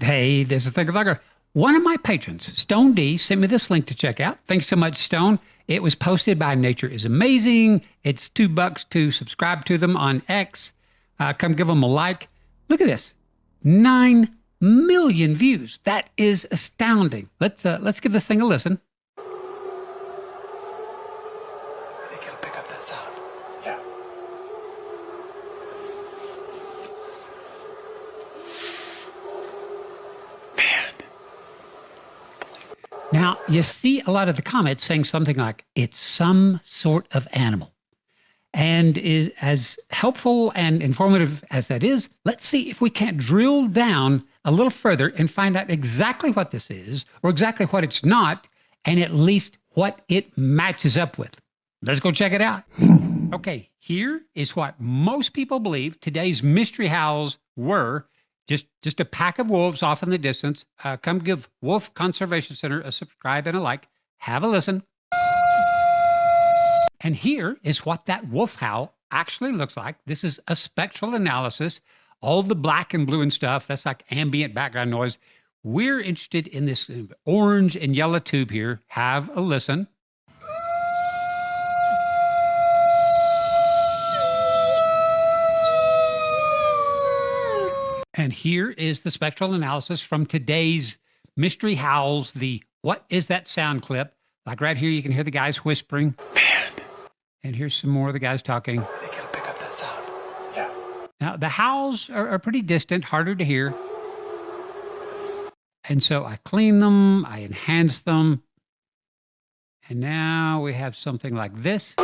Hey, this is ThinkerThunker. One of my patrons, Stone D, sent me this link to check out. Thanks so much, Stone. It was posted by Nature is Amazing. It's $2 to subscribe to them on X. Come give them a like. Look at this, 9 million views. That is astounding. Let's give this thing a listen. I think it'll pick up that sound. Yeah. Man. Now, you see a lot of the comments saying something like, it's some sort of animal. And is as helpful and informative as that is, let's see if we can't drill down a little further and find out exactly what this is, or exactly what it's not, and at least what it matches up with. Let's go check it out. Okay, here is what most people believe today's mystery howls were. Just a pack of wolves off in the distance. Come give Wolf Conservation Center a subscribe and a like. Have a listen. And here is what that wolf howl actually looks like. This is a spectral analysis. All the black and blue and stuff, that's like ambient background noise. We're interested in this orange and yellow tube here. Have a listen. And here is the spectral analysis from today's mystery howls, the what is that sound clip. Like right here, you can hear the guys whispering. Man. And here's some more of the guys talking. I think it'll pick up that sound. Yeah. Now, the howls are pretty distant, harder to hear. And so I clean them, I enhance them. And now we have something like this.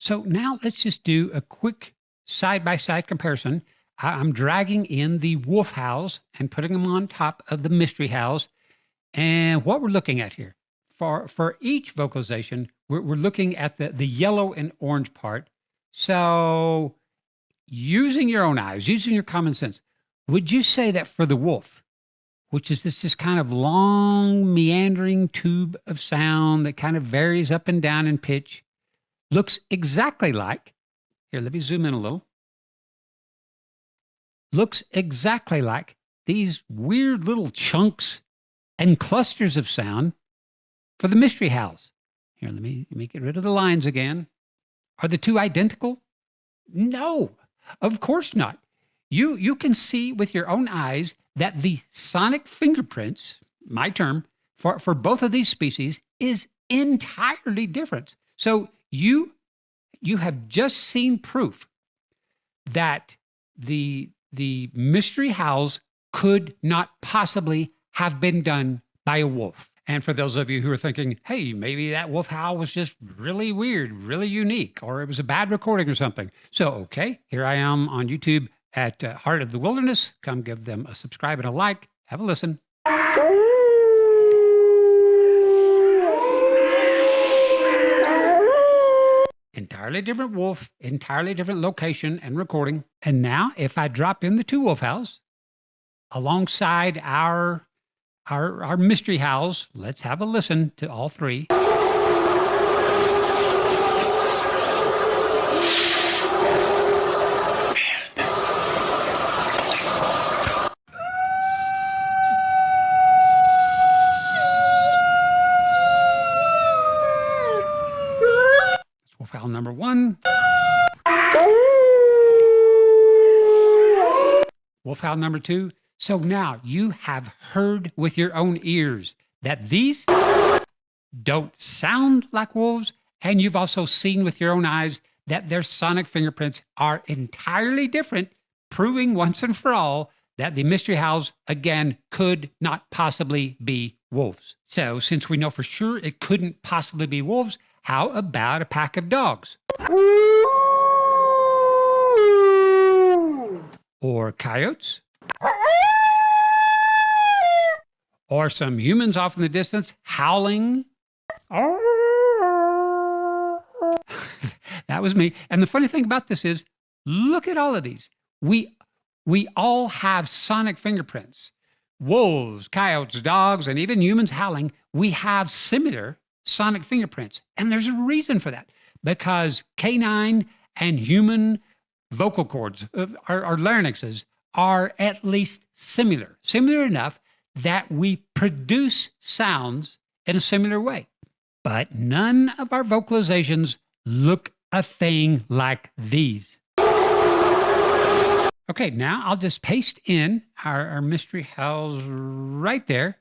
So now let's just do a quick side-by-side comparison. I'm dragging in the wolf howls and putting them on top of the mystery howls. And what we're looking at here, for each vocalization, we're looking at the yellow and orange part. So using your own eyes, using your common sense, would you say that for the wolf, which is this just kind of long, meandering tube of sound that kind of varies up and down in pitch, looks exactly like, here, let me zoom in a little, looks exactly like these weird little chunks and clusters of sound for the mystery howls. Here, let me get rid of the lines again. Are the two identical? No, of course not. You can see with your own eyes that the sonic fingerprints, my term, for both of these species is entirely different. So you have just seen proof that the mystery howls could not possibly have been done by a wolf. And for those of you who are thinking, hey, maybe that wolf howl was just really weird, really unique, or it was a bad recording or something. So, okay, here I am on YouTube at Heart of the Wilderness. Come give them a subscribe and a like. Have a listen. Entirely different wolf, entirely different location and recording. And now if I drop in the two wolf howls alongside our mystery howls, let's have a listen to all three. Wolf howl number one. Wolf howl number two. So now you have heard with your own ears that these don't sound like wolves, and you've also seen with your own eyes that their sonic fingerprints are entirely different, proving once and for all that the mystery howls, again, could not possibly be wolves. So since we know for sure it couldn't possibly be wolves, how about a pack of dogs? Or coyotes? Or some humans off in the distance howling? That was me. And the funny thing about this is, look at all of these. We all have sonic fingerprints. Wolves, coyotes, dogs, and even humans howling, we have similar sonic fingerprints. And there's a reason for that. because canine and human vocal cords, our larynxes, are at least similar enough that we produce sounds in a similar way. But none of our vocalizations look a thing like these. Okay, now I'll just paste in our mystery howls right there.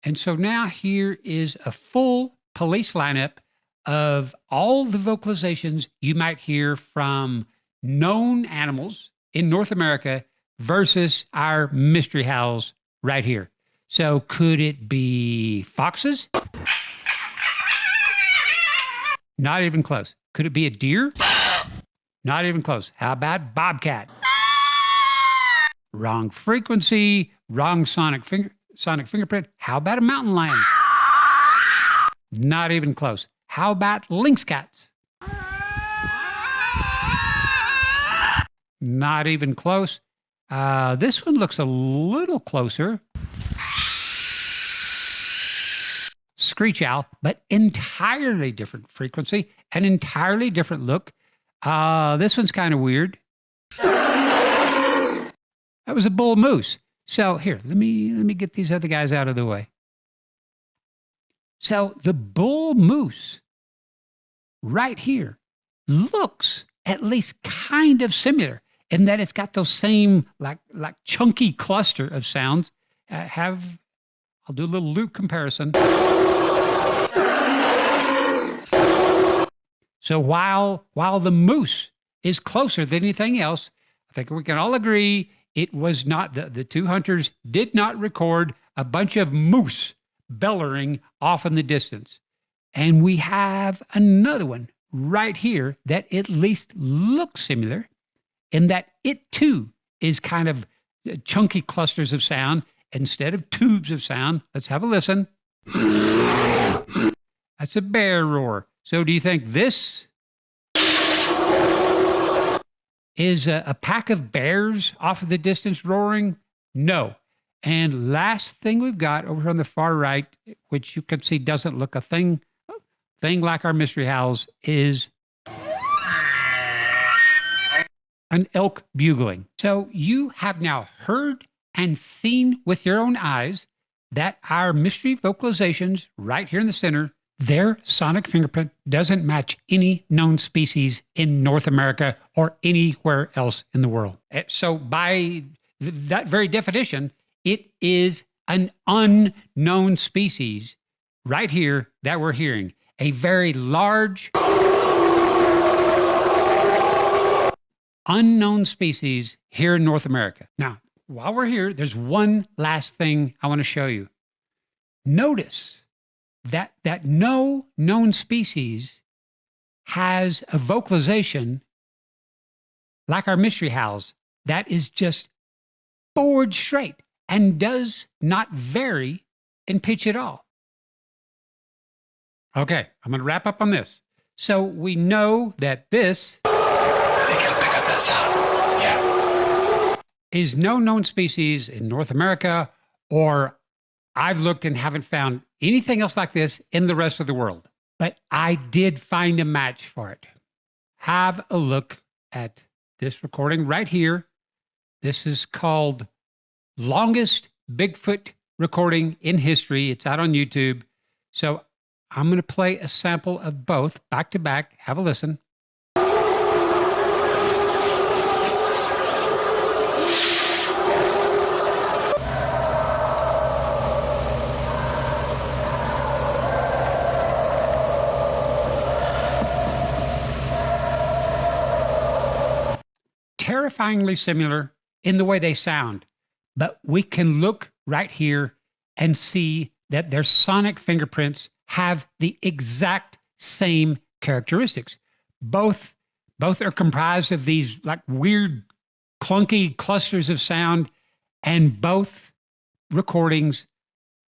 And so now here is a full police lineup of all the vocalizations you might hear from known animals in North America versus our mystery howls right here. So could it be foxes? Not even close. Could it be a deer? Not even close. How about bobcat? Wrong frequency, wrong sonic fingerprint. How about a mountain lion? Not even close. How about lynx cats? Not even close. This one looks a little closer. Screech owl, but entirely different frequency, an entirely different look. This one's kind of weird. That was a bull moose. So here, let me get these other guys out of the way. So the bull moose right here looks at least kind of similar in that it's got those same like chunky cluster of sounds. I'll do a little loop comparison. So while the moose is closer than anything else, I think we can all agree it was not, the two hunters did not record a bunch of moose bellowing off in the distance. And we have another one right here that at least looks similar in that it too is kind of chunky clusters of sound instead of tubes of sound. Let's have a listen. That's a bear roar. So do you think this is a pack of bears off of the distance roaring? No. And last thing we've got over on the far right, which you can see doesn't look a thing like our mystery howls, is an elk bugling. So you have now heard and seen with your own eyes that our mystery vocalizations right here in the center, their sonic fingerprint doesn't match any known species in North America or anywhere else in the world. So by that very definition, it is an unknown species right here that we're hearing. A very large, unknown species here in North America. Now, while we're here, there's one last thing I want to show you. Notice that no known species has a vocalization like our mystery howls that is just forward straight and does not vary in pitch at all. Okay, I'm going to wrap up on this. So we know that this is no known species in North America, or I've looked and haven't found anything else like this in the rest of the world. But I did find a match for it. Have a look at this recording right here. This is called Longest Bigfoot Recording in History. It's out on YouTube. So I'm going to play a sample of both back to back. Have a listen. Terrifyingly similar in the way they sound, but we can look right here and see that their sonic fingerprints have the exact same characteristics. Both are comprised of these like weird, clunky clusters of sound, and both recordings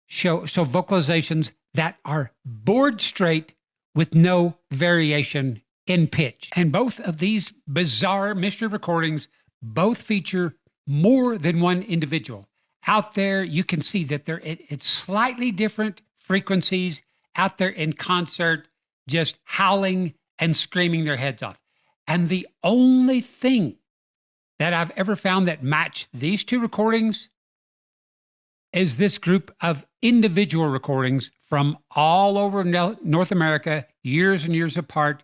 show vocalizations that are board straight with no variation in pitch. And both of these bizarre mystery recordings both feature more than one individual. Out there, you can see that it's slightly different frequencies out there in concert, just howling and screaming their heads off. And the only thing that I've ever found that match these two recordings is this group of individual recordings from all over North America, years and years apart.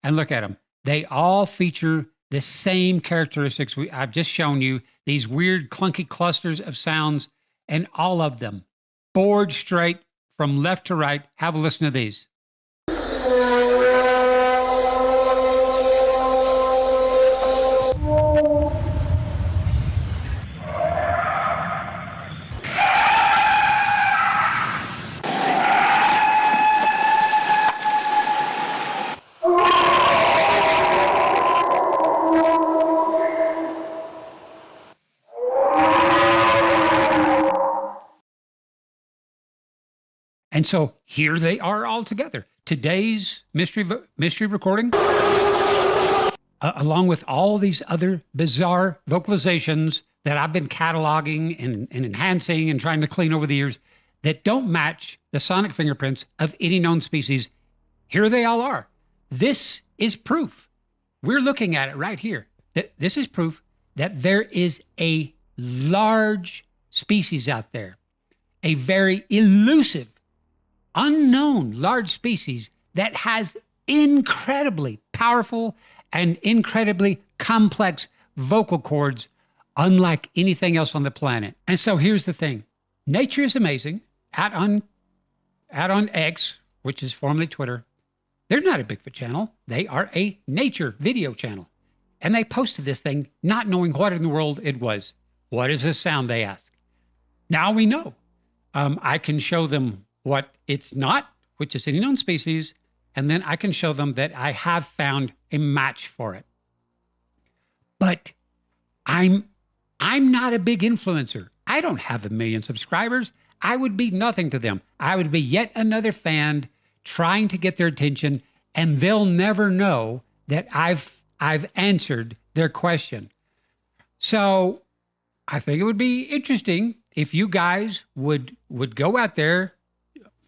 And look at them. They all feature the same characteristics I've just shown you, these weird, clunky clusters of sounds, and all of them board straight from left to right. Have a listen to these. And so here they are all together. Today's mystery recording, along with all these other bizarre vocalizations that I've been cataloging and enhancing and trying to clean over the years that don't match the sonic fingerprints of any known species. Here they all are. This is proof. We're looking at it right here. This is proof that there is a large species out there, a very elusive, unknown large species that has incredibly powerful and incredibly complex vocal cords unlike anything else on the planet. And so here's the thing. Nature is Amazing, out on X, which is formerly Twitter. They're not a Bigfoot channel. They are a nature video channel. And they posted this thing not knowing what in the world it was. What is this sound, they ask. Now we know. I can show them what it's not, which is any known species, and then I can show them that I have found a match for it. But I'm not a big influencer. I don't have 1 million subscribers. I would be nothing to them. I would be yet another fan trying to get their attention, and they'll never know that I've answered their question. So I think it would be interesting if you guys would go out there,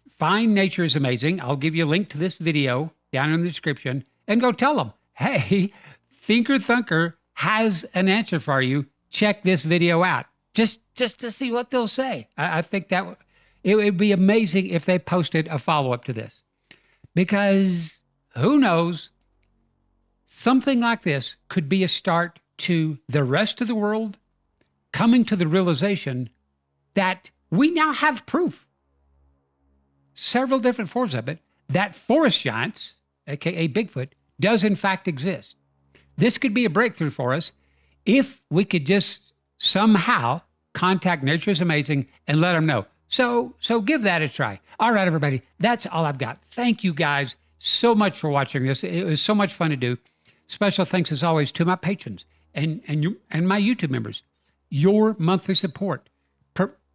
find Nature is Amazing. I'll give you a link to this video down in the description, and go tell them, hey, ThinkerThunker has an answer for you. Check this video out. Just to see what they'll say. I think that it would be amazing if they posted a follow-up to this. Because who knows, something like this could be a start to the rest of the world coming to the realization that we now have proof, several different forms of it, that forest giants, aka Bigfoot, does in fact exist. This could be a breakthrough for us if we could just somehow contact Nature is Amazing and let them know. So give that a try. All right, everybody, that's all I've got. Thank you guys so much for watching this. It was so much fun to do. Special thanks, as always, to my patrons and my YouTube members. Your monthly support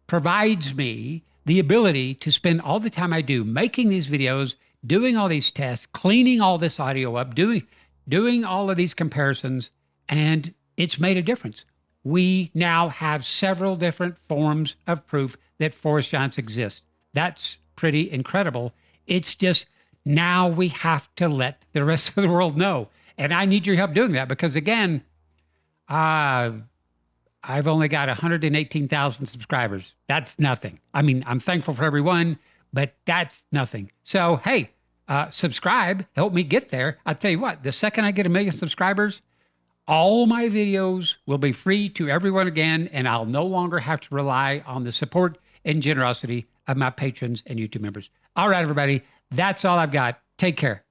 provides me the ability to spend all the time I do making these videos, doing all these tests, cleaning all this audio up, doing all of these comparisons, and it's made a difference. We now have several different forms of proof that forest giants exist. That's pretty incredible. It's just now we have to let the rest of the world know. And I need your help doing that because, again, I've only got 118,000 subscribers. That's nothing. I mean, I'm thankful for everyone, but that's nothing. So, hey, subscribe, help me get there. I'll tell you what, the second I get 1 million subscribers, all my videos will be free to everyone again, and I'll no longer have to rely on the support and generosity of my patrons and YouTube members. All right, everybody, that's all I've got. Take care.